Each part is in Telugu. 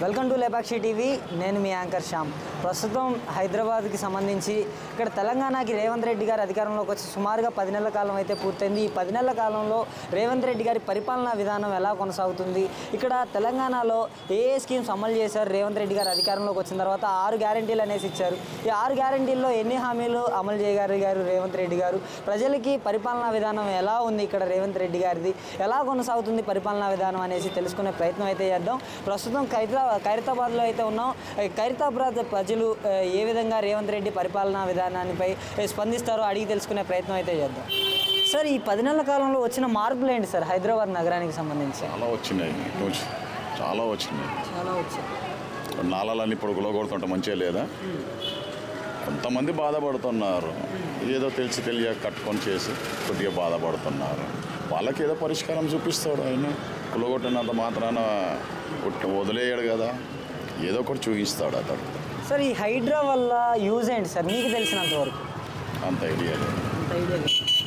Welcome to Lepakshi TV. నేను మీ యాంకర్ శ్యామ్. ప్రస్తుతం హైదరాబాద్కి సంబంధించి ఇక్కడ తెలంగాణకి రేవంత్ రెడ్డి గారు అధికారంలోకి వచ్చి సుమారుగా 10 నెలల కాలం అయితే పూర్తయింది. ఈ 10 నెలల కాలంలో రేవంత్ రెడ్డి గారి పరిపాలనా విధానం ఎలా కొనసాగుతుంది, ఇక్కడ తెలంగాణలో ఏ స్కీమ్స్ అమలు చేశారు, రేవంత్ రెడ్డి గారు అధికారంలోకి వచ్చిన తర్వాత 6 గ్యారెంటీలు అనేసి ఇచ్చారు. ఈ 6 గ్యారెంటీల్లో ఎన్ని హామీలు అమలు చేయగలిగారు రేవంత్ రెడ్డి గారు, ప్రజలకి పరిపాలనా విధానం ఎలా ఉంది, ఇక్కడ రేవంత్ రెడ్డి గారిది ఎలా కొనసాగుతుంది పరిపాలనా విధానం అనేసి తెలుసుకునే ప్రయత్నం అయితే చేద్దాం. ప్రస్తుతం ఖైరతాబాద్లో అయితే ఉన్నాం. ఖైరతాబాద్ ప్రజలు ఏ విధంగా రేవంత్ రెడ్డి పరిపాలనా విధానానిపై స్పందిస్తారో అడిగి తెలుసుకునే ప్రయత్నం అయితే చేద్దాం. సార్, ఈ 10 నెలల కాలంలో వచ్చిన మార్పులు ఏంటి సార్ హైదరాబాద్ నగరానికి సంబంధించి? చాలా వచ్చినాయి. నాళాలన్నీ ఇప్పుడు కొడుతుంటే మంచిగా లేదా? కొంతమంది బాధపడుతున్నారు, ఏదో తెలియక కట్టుకొని చేసి కొద్దిగా బాధపడుతున్నారు. వాళ్ళకి ఏదో పరిష్కారం చూపిస్తాడు ఆయన. కులగొట్టినంత మాత్రాన వదిలేయడు కదా, ఏదో ఒకటి చూపిస్తాడు అతడు. సార్, ఈ హైడ్రా వల్ల యూజ్ ఏంటి సార్ మీకు తెలిసినంత వరకు? అంత ఐడియా లేదు.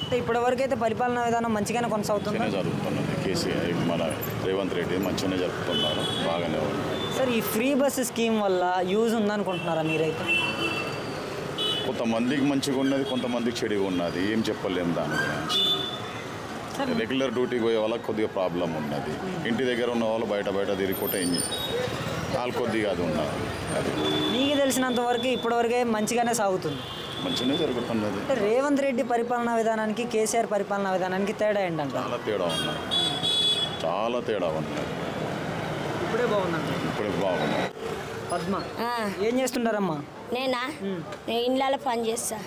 అంటే ఇప్పటివరకు అయితే పరిపాలనా విధానం మంచిగానే కొనసాగుతుంది, జరుగుతున్నది. కేసీఆర్ మన రేవంత్ రెడ్డి మంచిగానే జరుపుతున్నారు, బాగానే ఉంది. సార్, ఈ ఫ్రీ బస్ స్కీమ్ వల్ల యూజ్ ఉందనుకుంటున్నారా మీరైతే? కొంతమందికి మంచిగా ఉన్నది, కొంతమందికి చెడుగా ఉన్నది. ఏం చెప్పలేము దాని గురించి. రెగ్యులర్ డ్యూటీకి పోయే వాళ్ళకి కొద్దిగా ప్రాబ్లం ఉన్నది. ఇంటి దగ్గర ఉన్న వాళ్ళు బయట తిరిగిపోతే వాళ్ళు కొద్దిగా అది ఉన్నారు. అది మీకు తెలిసినంత వరకు ఇప్పటివరకే మంచిగానే సాగుతుంది, మంచిగానే జరుగుతున్నది. అంటే రేవంత్ రెడ్డి పరిపాలనా విధానానికి కేసీఆర్ పరిపాలనా విధానానికి తేడా ఏంటంటే? చాలా తేడా ఉన్నది. ఇప్పుడే బాగుంది. పద్మ, ఏం చేస్తుంటారమ్మా? నేనా? నేను ఇళ్ళలో పని చేస్తా.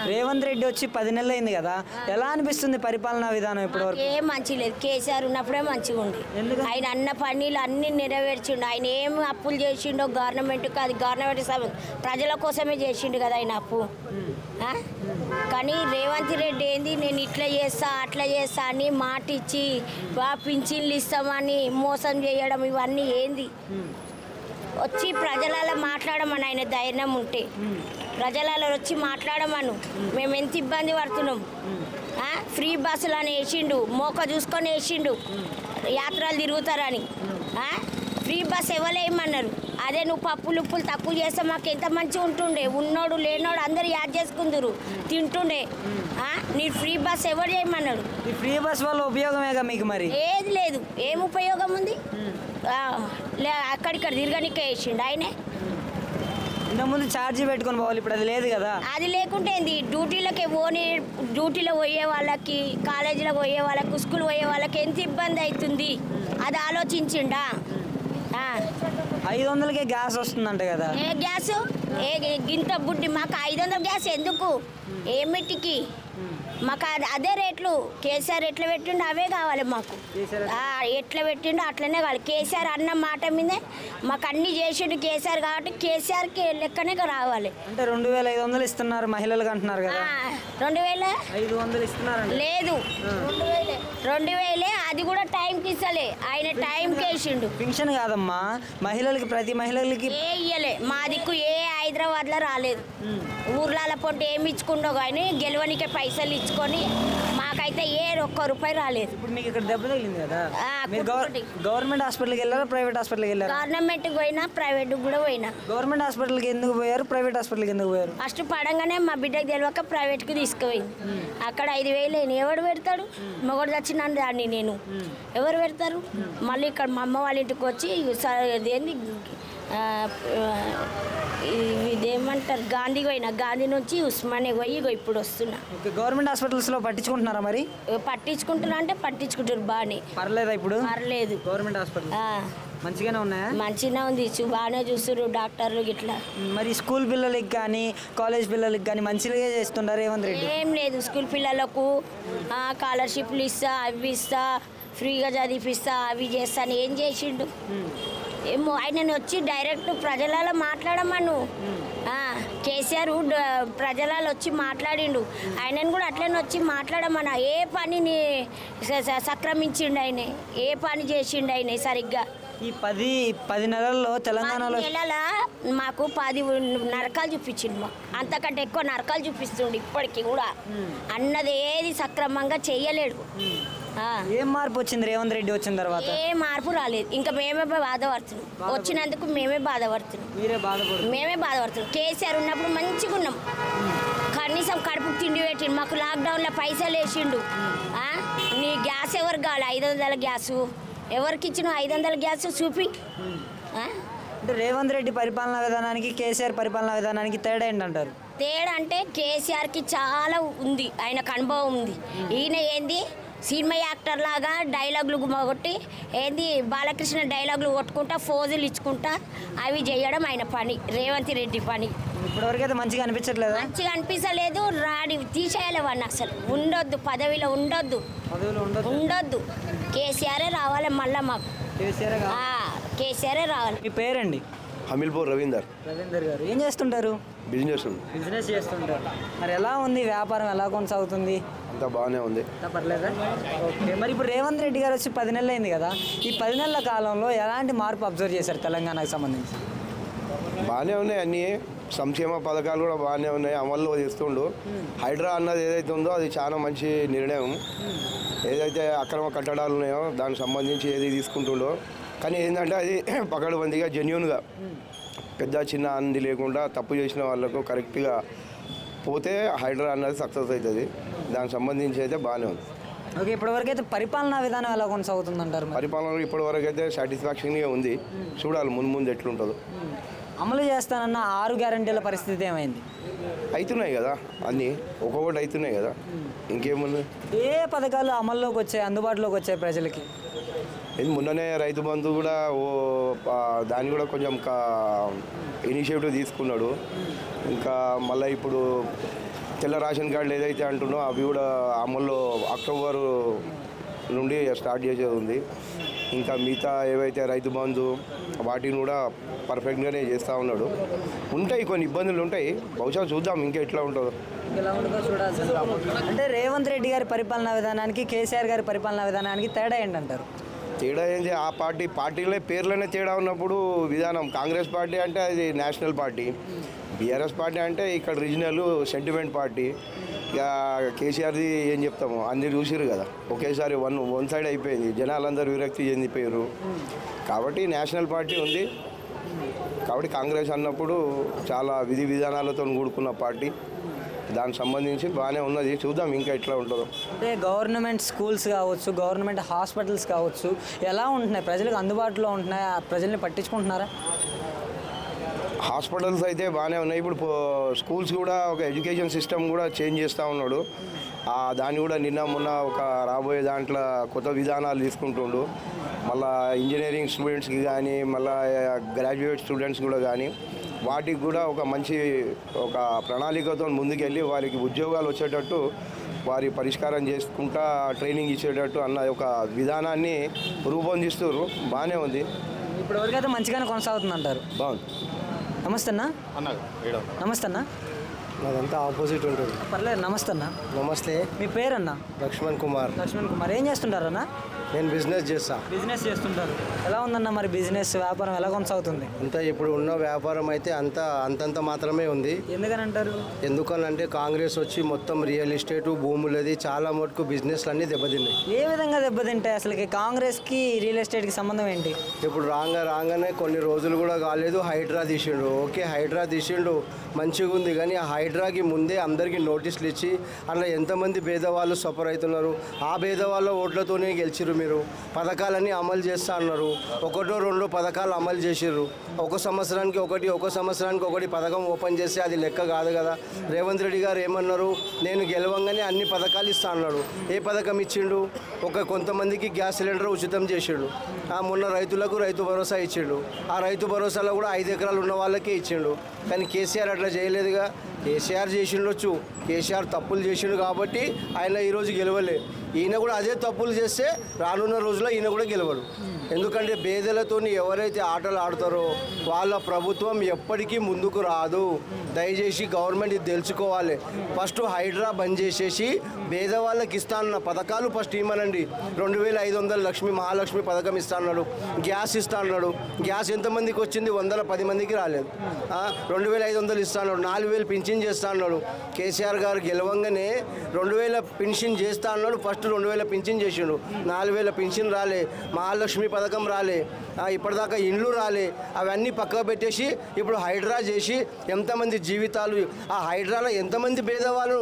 రేవంత్ రెడ్డి వచ్చి 10 నెలలు అయింది కదా, ఎలా అనిపిస్తుంది పరిపాలనా విధానం ఇప్పటివరకు? ఏం మంచి లేదు. కేసీఆర్ ఉన్నప్పుడే మంచిగా ఉంది. ఆయన అన్న పనులు అన్ని నెరవేర్చిండు. ఆయన ఏం అప్పులు చేసిండో గవర్నమెంట్కి, అది గవర్నమెంట్ ప్రజల కోసమే చేసిండు కదా ఆయన అప్పు. కానీ రేవంత్ రెడ్డి ఏంది, నేను ఇట్లా చేస్తా అట్లా చేస్తా అని మాట ఇచ్చి పింఛన్లు ఇస్తామని మోసం చేయడం, ఇవన్నీ ఏంది? వచ్చి ప్రజలలో మాట్లాడమని ఆయన ధైర్యం ఉంటే ప్రజలలో వచ్చి మాట్లాడమను. మేము ఎంత ఇబ్బంది పడుతున్నాం. ఫ్రీ బస్సులు అని వేసిండు, మోక చూసుకొని వేసిండు, యాత్రలు తిరుగుతారని. Free bus ఎవరేయమన్నారు? అదే నువ్వు పప్పులు ఉప్పులు తక్కువ చేస్తే మాకు ఎంత మంచిగా ఉంటుండే. ఉన్నోడు లేనోడు అందరు యాడ్ చేసుకుందరు, తింటుండే. నీ ఫ్రీ బస్ ఎవరు చేయమన్నాడు? ఈ ఫ్రీ బస్ వల్ల ఉపయోగమేగా మీకు? మరి ఏది లేదు. ఏం ఉపయోగం ఉంది? అక్కడిక్కడ తిరగనికే వేసిండు ఆయనే. ఇంతకుముందు ఛార్జీ పెట్టుకొని పోవాలి, ఇప్పుడు అది లేదు కదా. అది లేకుంటే ఏంది? డ్యూటీలకి పోనీ, డ్యూటీలో పోయే వాళ్ళకి, కాలేజీలో పోయే వాళ్ళకి, స్కూల్ పోయే వాళ్ళకి ఎంత ఇబ్బంది అవుతుంది, అది ఆలోచించిండా? 500కే గ్యాస్ వస్తుందంట కదా. ఏ గ్యాస్? గింత బుడ్డి మాకు 500 గ్యాస్ ఎందుకు? ఏమిటికి? మాకు అదే రేట్లు. కేసీఆర్ ఎట్లా పెట్టిండో అవే కావాలి మాకు. ఎట్లా పెట్టిండో అట్లనే కావాలి. కేసీఆర్ అన్న మాట మీదే మాకు అన్ని చేసిండు కేసీఆర్, కాబట్టి కేసీఆర్కి లెక్కనే రావాలి. అంటే 2500 ఇస్తున్నారు మహిళలకు అంటున్నారు కదా. 2500 ఇస్తున్నారు? లేదు, 2000. అది కూడా టైంకి ఇస్తలే ఆయన, టైంకి వేసిండు. పింఛన్ కాదమ్మా, మహిళలకి, ప్రతి మహిళలకి ఇయ్యలే. మా దిక్కు ఏ హైదరాబాద్లో రాలేదు. ఊర్ల పొంటి ఏమి ఇచ్చుకుండో కానీ గెలవనికే పైసలు ఇచ్చుకొని మాకైతే ఒక్క రూపాయి రాలేదు. ఇప్పుడు మీకు ఇక్కడ దెబ్బ తగిలింది కదా, గవర్నమెంట్ హాస్పిటల్కి వెళ్ళారా, ప్రైవేట్ హాస్పిటల్కి వెళ్ళారు? గవర్నమెంట్కి పోయినా, ప్రైవేట్కి కూడా పోయినా. గవర్నమెంట్ హాస్పిటల్కి ఎందుకు పోయారు, ప్రైవేట్ హాస్పిటల్కి ఎందుకు పోయారు? ఫస్ట్ పడంగానే మా బిడ్డకు తెలియక ప్రైవేట్కి తీసుకుపోయింది. అక్కడ 5000 ఎవడు పెడతాడు? మొగడు చచ్చినాను దాన్ని నేను, ఎవరు పెడతారు? మళ్ళీ ఇక్కడ మా అమ్మ వాళ్ళ ఇంటికి వచ్చి ఏంది ఇదేమంటారు, గాంధీ పోయినా, గాంధీ నుంచి ఉస్మానియా పోయి ఇప్పుడు వస్తున్నా. గవర్నమెంట్ హాస్పిటల్స్లో పట్టించుకుంటున్నారా? మరి పట్టించుకుంటున్నా అంటే పట్టించుకుంటారు బాగానే. పర్లేదా ఇప్పుడు? పర్లేదు. గవర్నమెంట్ హాస్పిటల్ మంచిగానే ఉన్నాయా? మంచిగానే ఉంది, బాగానే చూస్తున్నారు డాక్టర్లు గిట్లా. మరి స్కూల్ పిల్లలకి కానీ, కాలేజ్ పిల్లలకి కానీ మంచిగా చేస్తున్నారు రేవంత్ రెడ్డి? ఏం లేదు. స్కూల్ పిల్లలకు స్కాలర్షిప్లు ఇస్తా, అవి ఇస్తా, ఫ్రీగా చదివిస్తా, అవి చేస్తాను. ఏం చేసిండు? ఏమో ఆయన వచ్చి డైరెక్ట్ ప్రజలలో మాట్లాడమను. కేసీఆర్ ప్రజలలో వచ్చి మాట్లాడిండు, ఆయనను కూడా అట్లనే వచ్చి మాట్లాడమన్నా. ఏ పనిని సక్రమించిండు ఆయన, ఏ పని చేసిండు ఆయన సరిగ్గా? ఈ 10 నెలల్లో తెలంగాణలో మాకు 10 నరకాలు చూపించిండు. మాకు అంతకంటే ఎక్కువ నరకాలు చూపిస్తుండు. ఇప్పటికీ కూడా అన్నది ఏది సక్రమంగా చెయ్యలేడు. ఏం మార్పు వచ్చింది రేవంత్ రెడ్డి వచ్చిన తర్వాత? ఏ మార్పు రాలేదు. ఇంకా మేమే బాధపడుతున్నాం, వచ్చినందుకు మేమే బాధపడుతున్నాం. మేమే బాధపడుతున్నాం. కేసీఆర్ ఉన్నప్పుడు మంచిగా ఉన్నాం, కనీసం కడుపుకు తిండి పెట్టిండు, మాకు లాక్డౌన్లో పైసలు వేసిండు. నీ గ్యాస్ ఎవరికి కావాలి? 500 గ్యాసు ఎవరికి ఇచ్చిన? 500 గ్యాస్ చూపి. అంటే రేవంత్ రెడ్డి పరిపాలనా విధానానికి కేసీఆర్ పరిపాలనా విధానానికి తేడా ఏంటంటారు? తేడా అంటే కేసీఆర్కి చాలా ఉంది, ఆయనకు అనుభవం ఉంది. ఈయన ఏంది సినిమా యాక్టర్ లాగా డైలాగులు కొట్టి ఏంది బాలకృష్ణ డైలాగులు కొట్టుకుంటా ఫోజులు ఇచ్చుకుంటా అవి చేయడం ఆయన పని, రేవంత్ రెడ్డి పని. ఇప్పటివరకు అయితే మంచిగా అనిపించట్లేదు. మంచిగా అనిపించలేదు. తీసేయాలి వాడిని, అసలు ఉండొద్దు, పదవిలో ఉండొద్దు. కేసీఆరే రావాలి మళ్ళీ మాకు. కేసీఆరే రావాలి. మీ పేరండి? హమీల్పూర్ రవీందర్ గారు. ఏం చేస్తుంటారు? బిజినెస్ చేస్తుంటారు. మరి ఎలా ఉంది వ్యాపారం, ఎలా కొనసాగుతుంది? అంతా బాగానే ఉంది. పర్లేదా? ఓకే. మరి ఇప్పుడు రేవంత్ రెడ్డి గారు వచ్చి 10 నెలలు అయింది కదా, ఈ 10 నెలల కాలంలో ఎలాంటి మార్పు అబ్జర్వ్ చేశారు తెలంగాణకు సంబంధించి? బాగానే ఉన్నాయి, అన్నీ సంక్షేమ పథకాలు కూడా బాగానే ఉన్నాయి, అమల్లో చేస్తుండు. హైడ్రా అన్నది ఏదైతే ఉందో అది చాలా మంచి నిర్ణయం. ఏదైతే అక్రమ కట్టడాలు ఉన్నాయో దానికి సంబంధించి ఏది తీసుకుంటుండో, కానీ ఏంటంటే అది పకడ్బందీగా జెన్యూన్గా పెద్ద చిన్న అంది లేకుండా తప్పు చేసిన వాళ్ళకు కరెక్ట్గా పోతే హైడ్రా అన్నది సక్సెస్ అవుతుంది. దానికి సంబంధించి అయితే బాగానే ఉంది. ఓకే. ఇప్పటివరకు అయితే పరిపాలనా విధానం ఎలా కొనసాగుతుంది అంటారు? పరిపాలన ఇప్పటివరకు అయితే సాటిస్ఫాక్షన్గా ఉంది. చూడాలి ముందు ఎట్లుంటుందో. అమలు చేస్తానన్న 6 గ్యారెంటీల పరిస్థితి ఏమైంది? అవుతున్నాయి కదా, అన్నీ ఒక్కొక్కటి అవుతున్నాయి కదా, ఇంకేముంది? ఏ పథకాలు అమల్లోకి వచ్చాయి, అందుబాటులోకి వచ్చాయి ప్రజలకి? ఇది మొన్ననే రైతు బంధు కూడా దాన్ని కూడా కొంచెం ఇనిషియేటివ్ తీసుకున్నాడు. ఇంకా మళ్ళీ ఇప్పుడు తెల్ల రేషన్ కార్డులు ఏదైతే అంటున్నో అవి కూడా అమల్లో అక్టోబర్ నుండి స్టార్ట్ చేసేది ఉంది. ఇంకా మిగతా ఏవైతే రైతు బంధు వాటిని కూడా పర్ఫెక్ట్గానే చేస్తూ ఉన్నాడు. ఉంటాయి కొన్ని ఇబ్బందులు ఉంటాయి, బహుశా చూద్దాం ఇంకా ఎట్లా ఉంటుందో. అంటే రేవంత్ రెడ్డి గారి పరిపాలనా విధానానికి కేసీఆర్ గారి పరిపాలనా విధానానికి తేడా ఏంటంటారు? తేడా ఏంటి? ఆ పార్టీలే పేర్లోనే తేడా ఉన్నప్పుడు విధానం. కాంగ్రెస్ పార్టీ అంటే అది నేషనల్ పార్టీ, బీఆర్ఎస్ పార్టీ అంటే ఇక్కడ రీజనల్ సెంటిమెంట్ పార్టీ. ఇక కేసీఆర్ది ఏం చెప్తాము, అన్ని చూసిరు కదా, ఒకేసారి వన్ సైడ్ అయిపోయింది, జనాలందరూ విరక్తి చెందిపోయారు. కాబట్టి నేషనల్ పార్టీ ఉంది. కాబట్టి కాంగ్రెస్ అన్నప్పుడు చాలా విధి విధానాలతో కూడుకున్న పార్టీ, దానికి సంబంధించి బాగానే ఉన్నది. చూద్దాం ఇంకా ఎట్లా ఉంటుందో. అంటే గవర్నమెంట్ స్కూల్స్ కావచ్చు, గవర్నమెంట్ హాస్పిటల్స్ కావచ్చు, ఎలా ఉంటున్నాయి, ప్రజలకు అందుబాటులో ఉంటున్నాయి, ప్రజల్ని పట్టించుకుంటున్నారా? హాస్పిటల్స్ అయితే బాగానే ఉన్నాయి. ఇప్పుడు స్కూల్స్ కూడా ఒక ఎడ్యుకేషన్ సిస్టమ్ కూడా చేంజ్ చేస్తూ ఉన్నాడు. దాన్ని కూడా మొన్న ఒక రాబోయే దాంట్లో కొత్త విధానాలు తీసుకుంటుండు. మళ్ళీ ఇంజనీరింగ్ స్టూడెంట్స్కి కానీ మళ్ళీ గ్రాడ్యుయేట్ స్టూడెంట్స్ కూడా కానీ వాటికి కూడా ఒక మంచి ఒక ప్రణాళికతో ముందుకెళ్ళి వారికి ఉద్యోగాలు వచ్చేటట్టు వారి పరిష్కారం చేసుకుంటా ట్రైనింగ్ ఇచ్చేటట్టు అన్న ఒక విధానాన్ని రూపొందిస్తారు. బాగానే ఉంది. ఇప్పటివరకు అయితే మంచిగానే కొనసాగుతుంది అంటారు. బాగుంది. నమస్తే అన్న. నమస్తే అన్న. అదంతా ఆపోజిట్ ఉంటుంది. పర్లేదు. నమస్తే అన్న. నమస్తే. మీ పేరన్నా? లక్ష్మణ్ కుమార్. ఏం చేస్తుంటారన్నా? నేను బిజినెస్ చేస్తుంటారు. ఎలా ఉందన్న మరి బిజినెస్ వ్యాపారం ఎలా కొనసాగుతుంది? అంతా ఇప్పుడు ఉన్న వ్యాపారం అయితే అంతంత మాత్రమే ఉంది. ఎందుకని అంటారు? ఎందుకనంటే కాంగ్రెస్ వచ్చి మొత్తం రియల్ ఎస్టేట్ భూములది చాలా మటుకు బిజినెస్లు అన్నీ దెబ్బతిన్నాయి. ఏ విధంగా దెబ్బతింటాయి? అసలుకి కాంగ్రెస్కి రియల్ ఎస్టేట్కి సంబంధం ఏంటి? ఇప్పుడు రాగానే కొన్ని రోజులు కూడా కాలేదు హైడ్రా తీసిండు. ఓకే, హైడ్రా తీసిండు మంచిగా ఉంది, కానీ ఆ హైడ్రాకి ముందే అందరికీ నోటీసులు ఇచ్చి అలా ఎంతమంది పేదవాళ్ళు సఫర్ అవుతున్నారు. ఆ పేదవాళ్ళ ఓట్లతోనే గెలిచిరు. మీరు పథకాలన్నీ అమలు చేస్తా అన్నారు. 1-2 పథకాలు అమలు చేసిర్రు. ఒక సంవత్సరానికి ఒకటి పథకం ఓపెన్ చేస్తే అది లెక్క కాదు కదా. రేవంత్ రెడ్డి గారు ఏమన్నారు, నేను గెలవంగానే అన్ని పథకాలు ఇస్తా అన్నాడు. ఏ పథకం ఇచ్చిండు? కొంతమందికి గ్యాస్ సిలిండర్ ఉచితం చేసిండు. మొన్న రైతులకు రైతు భరోసా ఇచ్చిండు. ఆ రైతు భరోసాలో కూడా 5 ఎకరాలు ఉన్న వాళ్ళకే ఇచ్చిండు. కానీ కేసీఆర్ అట్లా చేయలేదుగా. కేసీఆర్ చేసిండొచ్చు, కేసీఆర్ తప్పులు చేసిండు కాబట్టి ఆయన ఈరోజు గెలవలే. ఈయన కూడా అదే తప్పులు చేస్తే రానున్న రోజుల్లో ఈయన కూడా గెలవడు. ఎందుకంటే పేదలతో ఎవరైతే ఆటలు ఆడతారో వాళ్ళ ప్రభుత్వం ఎప్పటికీ ముందుకు రాదు. దయచేసి గవర్నమెంట్ ఇది తెలుసుకోవాలి. ఫస్ట్ హైడ్రా బంద్ చేసేసి పేదవాళ్ళకి ఇస్తానన్న పథకాలు ఫస్ట్ ఇవ్వనండి. 2500 మహాలక్ష్మి పథకం ఇస్తా అన్నాడు, గ్యాస్ ఇస్తా అన్నాడు. గ్యాస్ ఎంతమందికి వచ్చింది? 110 మందికి రాలేదు. 2500 ఇస్తా అన్నాడు, 4000 పింఛన్ చేస్తా అన్నాడు. కేసీఆర్ గారు గెలవంగానే 2000 పింఛన్ చేస్తా అన్నాడు. ఫస్ట్ 2000 పింఛన్ చేసిండు, 4000 పింఛన్ రాలే, మహాలక్ష్మి పథకం రాలే, ఇప్పటిదాకా ఇండ్లు రాలే. అవన్నీ పక్కకు పెట్టేసి ఇప్పుడు హైడ్రా చేసి ఎంతమంది జీవితాలు, ఆ హైడ్రాలో ఎంతమంది పేదవాళ్ళు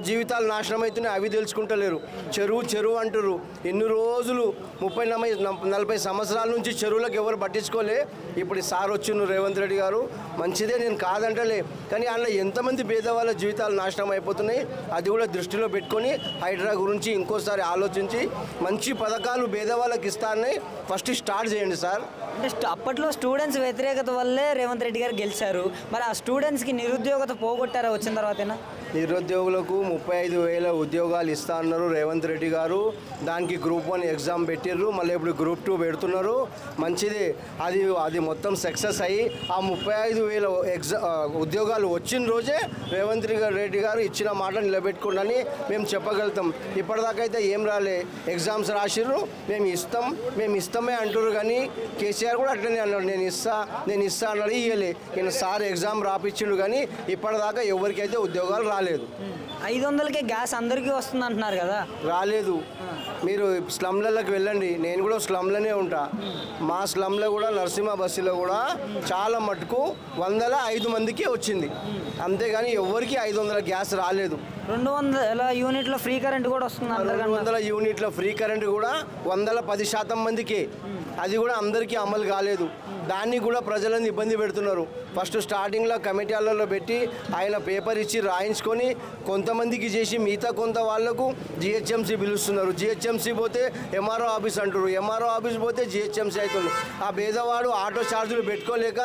జీవితాలు నాశనం అవుతున్నాయి అవి తెలుసుకుంటలేరు. చెరువు అంటారు. ఎన్ని రోజులు 30-40 సంవత్సరాల నుంచి చెరువులకు ఎవరు పట్టించుకోలే. ఇప్పుడు సార్ వచ్చిండు రేవంత్ రెడ్డి గారు, మంచిదే, నేను కాదంటలే. కానీ అందులో ఎంతమంది పేదవాళ్ళ జీవితాలు నాశనం అయిపోతున్నాయి అది కూడా దృష్టిలో పెట్టుకొని హైడ్రా గురించి ఇంకోసారి ఆలోచించి మంచి పథకాలు పేదవాళ్ళకి ఇస్తానని ఫస్ట్ స్టార్ట్ చేయండి సార్. అంటే అప్పట్లో స్టూడెంట్స్ వ్యతిరేకత వల్లే రేవంత్ రెడ్డి గారు గెలిచారు. మరి ఆ స్టూడెంట్స్కి నిరుద్యోగత పోగొట్టారా వచ్చిన తర్వాతేనా? నిరుద్యోగులకు 35,000 ఉద్యోగాలు ఇస్తా అన్నారు రేవంత్ రెడ్డి గారు. దానికి గ్రూప్ 1 ఎగ్జామ్ పెట్టిర్రు, మళ్ళీ ఇప్పుడు గ్రూప్ 2 పెడుతున్నారు. మంచిదే, అది మొత్తం సక్సెస్ అయ్యి ఆ 35,000 ఉద్యోగాలు వచ్చిన రోజే రేవంత్ రెడ్డి గారు ఇచ్చిన మాట నిలబెట్టుకోండి మేము చెప్పగలుగుతాం. ఇప్పటిదాకైతే ఏం రాలే, ఎగ్జామ్స్ రాసిర్రు, మేము ఇస్తామే అంటారు. కానీ కేసీఆర్ కూడా అట్లనే అన్నాడు, నేను ఇస్తా అన్నాడు, ఇయ్యలే. నేను సార్ ఎగ్జామ్ రాపిచ్చిండు కానీ ఇప్పటిదాకా ఎవరికైతే ఉద్యోగాలు రాలేదు. 500కే గ్యాస్ అందరికీ వస్తుంది అంటున్నారు కదా, రాలేదు. మీరు స్లమ్లలోకి వెళ్ళండి, నేను కూడా స్లమ్లోనే ఉంటా. మా స్లమ్లో కూడా నరసింహ బస్సులో కూడా చాలా మటుకు 105 మందికి వచ్చింది, అంతేగాని ఎవరికి 500 గ్యాస్ రాలేదు. 200 యూనిట్ల ఫ్రీ కరెంట్ కూడా వస్తుంది. 200 యూనిట్ల ఫ్రీ కరెంట్ కూడా 110% మందికి, అది కూడా అందరికీ అమలు కాలేదు. దాన్ని కూడా ప్రజలను ఇబ్బంది పెడుతున్నారు. ఫస్ట్ స్టార్టింగ్లో కమిటీలలో పెట్టి ఆయన పేపర్ ఇచ్చి రాయించుకొని కొంతమందికి చేసి మిగతా కొంత వాళ్లకు జిహెచ్ఎంసీ పిలుస్తున్నారు. జిహెచ్ఎంసీ పోతే ఎంఆర్ఓ ఆఫీస్ అంటారు, ఎంఆర్ఓ ఆఫీస్ పోతే జిహెచ్ఎంసీ అవుతుంది. ఆ పేదవాడు ఆటో ఛార్జీలు పెట్టుకోలేక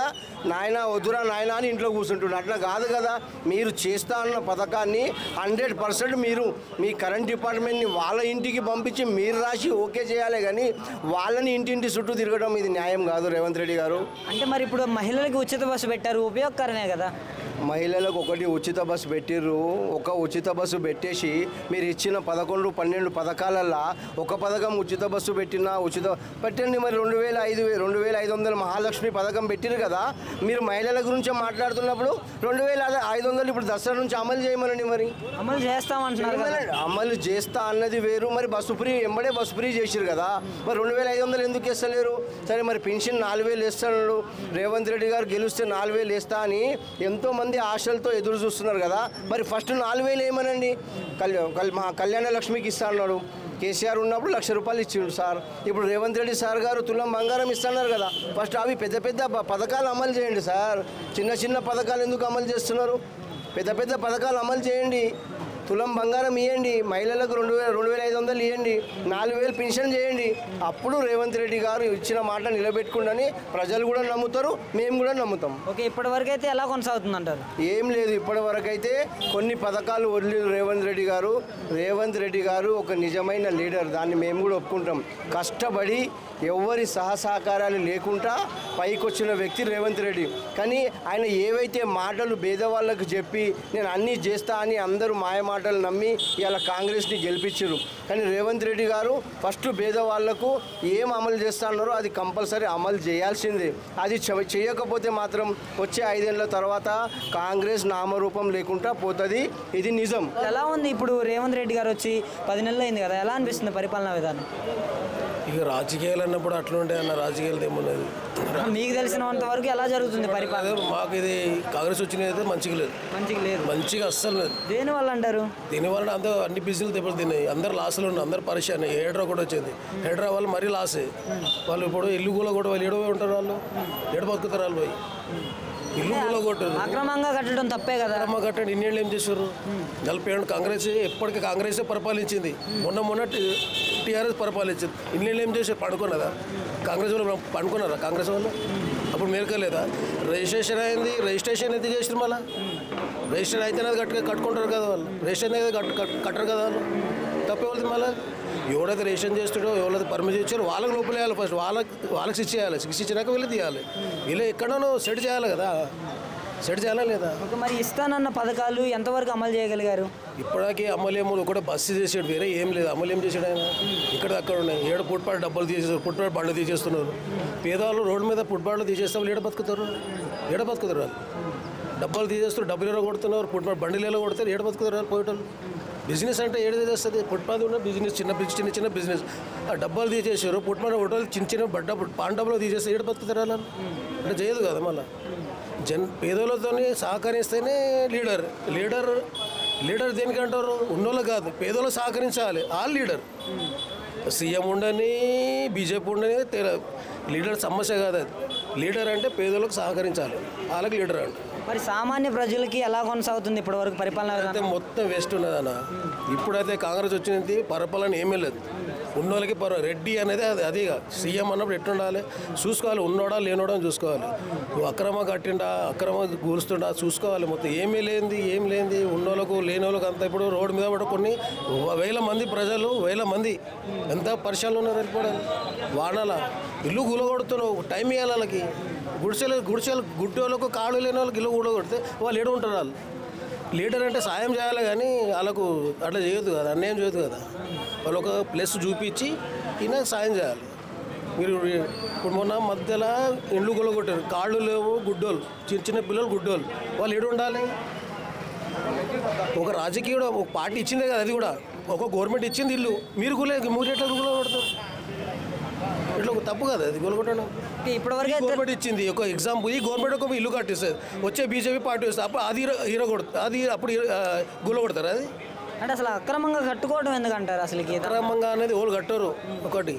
నాయన వద్దురా నాయన అని ఇంట్లో కూర్చుంటున్నారు. అట్లా కాదు కదా, మీరు చేస్తా అన్న పథకాన్ని 100% మీరు మీ కరెంట్ డిపార్ట్మెంట్ని వాళ్ళ ఇంటికి పంపించి మీరు రాసి ఓకే చేయాలి. కానీ వాళ్ళని ఇంటింటి చుట్టూ తిరగడం ఇది న్యాయం కాదు రేవంత్ రెడ్డి గారు. అంటే మరి ఇప్పుడు మహిళలకు ఉచిత బస్సు పెట్టారు, ఉపయోగకరమే కదా. మహిళలకు ఒకటి ఉచిత బస్సు పెట్టిర్రు. ఒక ఉచిత బస్సు పెట్టేసి మీరు ఇచ్చిన 11-12 పథకాలల్లో ఒక పథకం ఉచిత బస్సు పెట్టండి. మరి 2,500 మహాలక్ష్మి పథకం పెట్టిరు కదా. మీరు మహిళల గురించి మాట్లాడుతున్నప్పుడు 2,500 ఇప్పుడు దసరా నుంచి అమలు చేయమనండి. మరి అమలు చేస్తామంటున్నారు కదా. అమలు చేస్తా అన్నది వేరు, మరి బస్సు ఫ్రీ ఎంబడే బస్సు ఫ్రీ చేసిరు కదా. మరి 2,500 ఎందుకు వేస్తలేరు? సరే, మరి పెన్షన్ 4,000 వేస్తాడు రేవంత్ రెడ్డి గారు, గెలిస్తే 4,000 వేస్తా అని ఎంతోమంది ఆశలతో ఎదురు చూస్తున్నారు కదా. మరి ఫస్ట్ 4,000 ఏమనండి, మా కళ్యాణ లక్ష్మికి ఇస్తా అన్నాడు. కేసీఆర్ ఉన్నప్పుడు 1,00,000 రూపాయలు ఇచ్చిండు సార్. ఇప్పుడు రేవంత్ రెడ్డి సార్ గారు తులం బంగారం ఇస్తున్నారు కదా. ఫస్ట్ అవి పెద్ద పథకాలు అమలు చేయండి సార్. చిన్న పథకాలు ఎందుకు అమలు చేస్తున్నారు? పెద్ద పథకాలు అమలు చేయండి. తులం బంగారం ఇవ్వండి, మహిళలకు 2,500 ఇవ్వండి, 4,000 పెన్షన్ చేయండి. అప్పుడు రేవంత్ రెడ్డి గారు ఇచ్చిన మాట నిలబెట్టుకుండని ప్రజలు కూడా నమ్ముతారు, మేము కూడా నమ్ముతాం. ఓకే, ఇప్పటివరకు అయితే ఎలా కొనసాగుతుంది అంటారు? ఏం లేదు, ఇప్పటివరకు అయితే కొన్ని పథకాలు వదిలేదు రేవంత్ రెడ్డి గారు. రేవంత్ రెడ్డి గారు ఒక నిజమైన లీడర్, దాన్ని మేము కూడా ఒప్పుకుంటాం. కష్టపడి ఎవరి సహసహకారాలు లేకుండా పైకొచ్చిన వ్యక్తి రేవంత్ రెడ్డి. కానీ ఆయన ఏవైతే మాటలు పేదవాళ్ళకు చెప్పి నేను అన్నీ చేస్తా అని అందరూ మాటలు నమ్మి ఇవాళ కాంగ్రెస్ని గెలిపించారు. కానీ రేవంత్ రెడ్డి గారు ఫస్ట్ పేదవాళ్లకు ఏం అమలు చేస్తా అన్నారో అది కంపల్సరీ అమలు చేయాల్సిందే. అది చేయకపోతే మాత్రం వచ్చే 5 ఏళ్ల తర్వాత కాంగ్రెస్ నామరూపం లేకుండా పోతుంది. ఇది నిజం. ఎలా ఉంది ఇప్పుడు రేవంత్ రెడ్డి గారు వచ్చి 10 నెలలు అయింది కదా, ఎలా అనిపిస్తుంది పరిపాలనా విధానం? ఇక రాజకీయాలు అన్నప్పుడు అట్లా ఉంటాయి అన్న, రాజకీయాలు ఏమున్నది. మీకు తెలిసినంత వరకు ఎలా జరుగుతుంది పరిపాలన? మాకు ఇది కాంగ్రెస్ వచ్చినది అయితే మంచిగా లేదు, మంచిగా అస్సలు లేదు. దేనివల్ల అంటారు? దీనివల్ల అందరూ అన్ని బిజినెస్ దెబ్బలు తిన్నాయి, అందరు లాసులు ఉన్నాయి, అందరు పరిశాన్. హైడ్రా కూడా వచ్చింది, హైడ్రా వాళ్ళు మరీ లాసే. వాళ్ళు ఇప్పుడు ఇల్లు కూడా వాళ్ళు ఏడవ ఉంటారు, వాళ్ళు ఏడు బతుకుతారు వాళ్ళు పోయి ఇల్లు కూడా కొట్టారు. అక్రమంగా కట్టడం తప్పే కదా. అక్రమంగా కట్టండి. ఇన్నేళ్ళు ఏం చేశారు? 40 ఏళ్ళు కాంగ్రెస్, ఎప్పటికీ కాంగ్రెసే పరిపాలించింది. మొన్న టీఆర్ఎస్ పరిపాలించింది. ఇన్నేళ్ళు ఏం చేశారు? పండుకున్నదా కాంగ్రెస్ వాళ్ళు? పండుకున్నారా కాంగ్రెస్ వాళ్ళు? అప్పుడు మేరకలేదా? రిజిస్ట్రేషన్ అయింది, రిజిస్ట్రేషన్ ఎందుకు చేసారు? మళ్ళీ రిజిస్ట్రేషన్ అయితేనే కట్టుకుంటారు కదా వాళ్ళు, రిజిస్ట్రేషన్ అయితే కట్టరు కదా వాళ్ళు. తప్పే వెళ్తుంది. మళ్ళీ ఎవరైతే రేషన్ చేస్తాడో ఎవరైతే పర్మిషన్ ఇచ్చారో వాళ్ళకి లోపల వేయాలి ఫస్ట్, వాళ్ళకి శిక్ష చేయాలి. శిక్ష ఇచ్చినాక వీళ్ళు తీయాలి. వీళ్ళు ఎక్కడనో సెట్ చేయాలి కదా, సెట్ చేయాలా లేదా? ఓకే, మరి ఇస్తానన్న పథకాలు ఎంతవరకు అమలు చేయగలిగారు? ఇప్పటికీ అమలేమో ఒకటే బస్సు చేసాడు, వేరే ఏం లేదు. అమలు ఏం చేసాడు ఆయన? ఇక్కడ అక్కడ ఉన్నాయి. ఏడు ఫుట్పాత్ డబ్బులు తీసేస్తారు, ఫుట్పాత్ బండ్లు తీసేస్తున్నారు. పేదవాళ్ళు రోడ్డు మీద ఫుట్పాత్లు తీసేస్తాం, ఏడ బతుకుతారు వాళ్ళు. డబ్బులు తీసేస్తారు, డబ్బులు ఎలా కొడుతున్నారు, ఫుట్పాత్ బండిలు ఎలా కొడతారు, ఏడ బతుకుతారు వాళ్ళు పోయేటోళ్ళు. బిజినెస్ అంటే ఏడు చేస్తుంది? ఫుట్పాత్ ఉన్న బిజినెస్, చిన్న బిజినెస్. ఆ డబ్బాలు తీసేసారు, ఫుట్పాత్ హోటల్ చిన్న పాన్ డబ్బులు తీసేస్తే ఏడు బతుకుతారు వాళ్ళు. అంటే చేయదు కదా మళ్ళీ. పేదోళ్ళతో సహకరిస్తేనే లీడర్ దేనికంటారు? ఉన్నోళ్ళు కాదు, పేదోళ్ళు సహకరించాలి, ఆల్ లీడర్. సీఎం ఉండని, బీజేపీ ఉండని లీడర్ సమస్య కాదు అది. లీడర్ అంటే పేదోళ్ళకు సహకరించాలి, వాళ్ళకి లీడర్ అంటే. మరి సామాన్య ప్రజలకి ఎలా కొనసాగుతుంది ఇప్పటివరకు పరిపాలన? అయితే మొత్తం వేస్ట్ ఉన్నదన్న. ఇప్పుడైతే కాంగ్రెస్ వచ్చినది పరిపాలన ఏమీ లేదు. ఉన్నోళ్ళకి రెడ్డి అనేది అదేగా. సీఎం అన్నప్పుడు ఎట్లుండాలి చూసుకోవాలి, ఉన్నోడా లేనోడా అని చూసుకోవాలి. నువ్వు అక్రమ కట్టిండా, అక్రమ కూలుస్తుండా చూసుకోవాలి. మొత్తం ఏం లేనిది ఉన్నోళ్ళకు లేనోళ్ళకు అంతా. ఇప్పుడు రోడ్డు మీద కూడా కొన్ని వేల మంది ప్రజలు, ఎంత పరిశ్రమలు ఉన్నారు వెళ్ళిపోవడానికి. వానాల ఇల్లు కూలగొడుతున్నావు, టైం ఇవ్వాలి వాళ్ళకి. గుడ్డోళ్ళకు కాళ్ళు లేని వాళ్ళకి ఇల్లు కూలగొడితే వాళ్ళు ఏడు ఉంటారు. వాళ్ళు లీడర్ అంటే సాయం చేయాలి కానీ వాళ్ళకు అట్లా చేయొద్దు కదా, అన్యాయం చేయొద్దు కదా. వాళ్ళు ఒక ప్లస్ చూపించి ఈయన సాయం చేయాలి. మీరు ఇప్పుడు మొన్న మధ్యలో ఇండ్లు కూలగొట్టారు, కాళ్ళు లేవు, గుడ్డోళ్ళు, చిన్న పిల్లలు గుడ్డోళ్ళు, వాళ్ళు ఏడు ఉండాలి. ఒక రాజకీయ ఒక పార్టీ ఇచ్చిందే కదా, అది కూడా ఒక గవర్నమెంట్ ఇచ్చింది ఇల్లు. మీరు ఎట్లా కూలగొడతారు? ఇట్లా ఒక తప్పు కదా అది కూలగొట్టడం. ఇప్పటివరకు గవర్నమెంట్ ఇచ్చింది ఒక ఎగ్జాంపుల్. ఈ గవర్నమెంట్ ఒక ఇల్లు కట్టిస్తుంది, వచ్చే బీజేపీ పార్టీ వస్తుంది, అప్పుడు అది అప్పుడు కూలగొడతారు. అది అంటే అసలు అక్రమంగా కట్టుకోవడం ఎందుకంటారు? అసలు అక్రమంగా అనేది వాళ్ళు కట్టరు. ఒకటి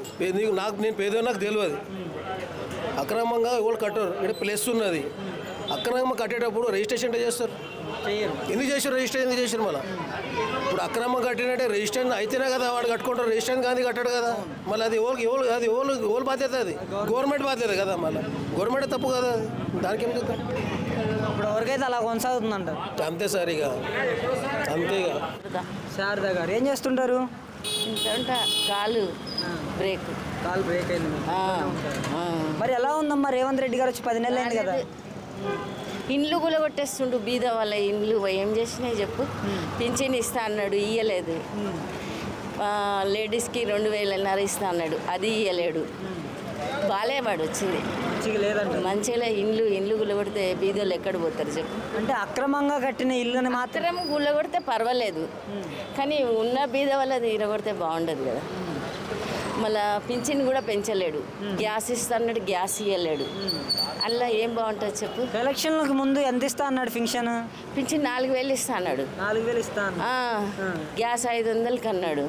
నేను పేదోడు, నాకు తెలియదు. అక్రమంగా వాళ్ళు కట్టరు. ఇక్కడ ప్లస్ ఉన్నది. అక్రమంగా కట్టేటప్పుడు రిజిస్ట్రేషన్ చేస్తారు. ఎందుకు చేశారు రిజిస్ట్రేషన్? ఎందుకు చేశారు? మళ్ళీ ఇప్పుడు అక్రమం కట్టినట్టే రిజిస్ట్రేషన్ అయితేనే కదా వాడు కట్టుకుంటారు. రిజిస్ట్రేషన్ కానీ కట్టాడు కదా, మళ్ళీ అది ఓల్ బాధ్యత, అది గవర్నమెంట్ బాధ్యత కదా. మళ్ళీ గవర్నమెంట్ తప్పు కదా, దానికి ఏం చేద్దాం? ఇప్పుడు ఎవరికైతే అలా కొనసాగుతుందంట. అంతే సార్, ఇక అంతేగా. శారదా గారు ఏం చేస్తుంటారు? కాలు బ్రేక్ అయింది. మరి ఎలా ఉందమ్మా? రేవంత్ రెడ్డి గారు వచ్చి 10 నెలలు అయింది కదా. ఇండ్లు కూడా కొట్టేస్తుండు, బీద వాళ్ళ ఇండ్లు. ఏం చేసినాయి చెప్పు? పింఛన్ ఇస్తా అన్నాడు, ఇయ్యలేదు. లేడీస్కి 2,500 ఇస్తా అన్నాడు, అది ఇయ్యలేడు. బాలేవాడు వచ్చింది మంచిగా. ఇండ్లు గుల్లగొడితే బీదోళ్ళు ఎక్కడ పోతారు చెప్పు? అంటే అక్రమంగా కట్టిన ఇల్లుని మాత్రం గుల్లగొడితే పర్వాలేదు, కానీ ఉన్న బీద వాళ్ళది ఇరగొడితే బాగుండదు కదా. మళ్ళీ పింఛన్ కూడా పెంచలేడు. గ్యాస్ ఇస్తా అన్నాడు, గ్యాస్ ఇవ్వలేడు. అలా ఏం బాగుంటుంది చెప్పు? ఎలక్షన్లకు ముందు ఎంత ఇస్తా అన్నాడు? పింఛన్ 4,000 ఇస్తా అన్నాడు. 4,000 ఇస్తా. గ్యాస్ 500కి అన్నాడు,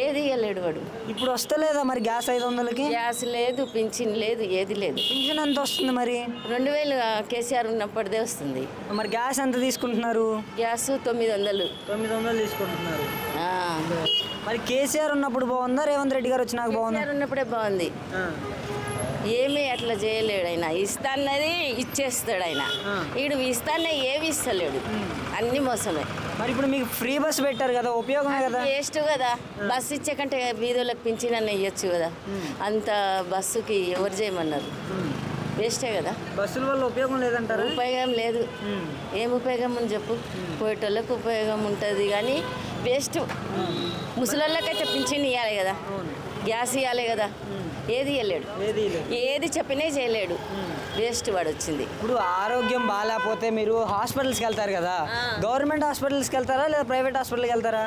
ఏది ఇవ్వలేడు వాడు. ఇప్పుడు వస్తలేదా మరి గ్యాస్ 500కి? గ్యాస్ లేదు, పింఛన్ లేదు, ఏది లేదు. పింఛన్ ఎంత వస్తుంది మరి? 2,000 కేసీఆర్ ఉన్నప్పటిదే వస్తుంది. మరి గ్యాస్ ఎంత తీసుకుంటున్నారు? గ్యాస్ 900 తీసుకుంటున్నారు. మరి కేసీఆర్ ఉన్నప్పుడు బాగుందా, రేవంత్ రెడ్డి గారు వచ్చినాక బాగుందా? ఉన్నప్పుడే బాగుంది. ఏమీ అట్లా చేయలేడు ఆయన. ఇస్తాన్నది ఇచ్చేస్తాడు ఆయన. వీడు ఇస్తానే ఏవి ఇస్తలేడు, అన్ని మోసమే. మరి ఇప్పుడు మీకు ఫ్రీ బస్ పెట్టారు కదా, ఉపయోగమే కదా. వేస్ట్ కదా, బస్సు ఇచ్చే కంటే బీదోళ్ళకి పింఛన్ ఇవ్వచ్చు కదా. అంత బస్సుకి ఎవరు చేయమన్నారు? వేస్టే కదా. బస్సుల వల్ల ఉపయోగం లేదంటారు? ఉపయోగం లేదు. ఏం ఉపయోగం అని చెప్పు? పోయేటోళ్ళకి ఉపయోగం ఉంటుంది కానీ వేస్ట్. ముసలోళ్ళకైతే పింఛన్ ఇవ్వాలి కదా, గ్యాస్ ఇవ్వాలి కదా, ఏది ఇవ్వలేడు. ఏది చెప్పినా చేయలేడు. వేస్ట్ వాడు వచ్చింది. ఇప్పుడు ఆరోగ్యం బాగాలేకపోతే మీరు హాస్పిటల్స్కి వెళ్తారు కదా, గవర్నమెంట్ హాస్పిటల్స్కి వెళ్తారా లేదా ప్రైవేట్ హాస్పిటల్కి వెళ్తారా?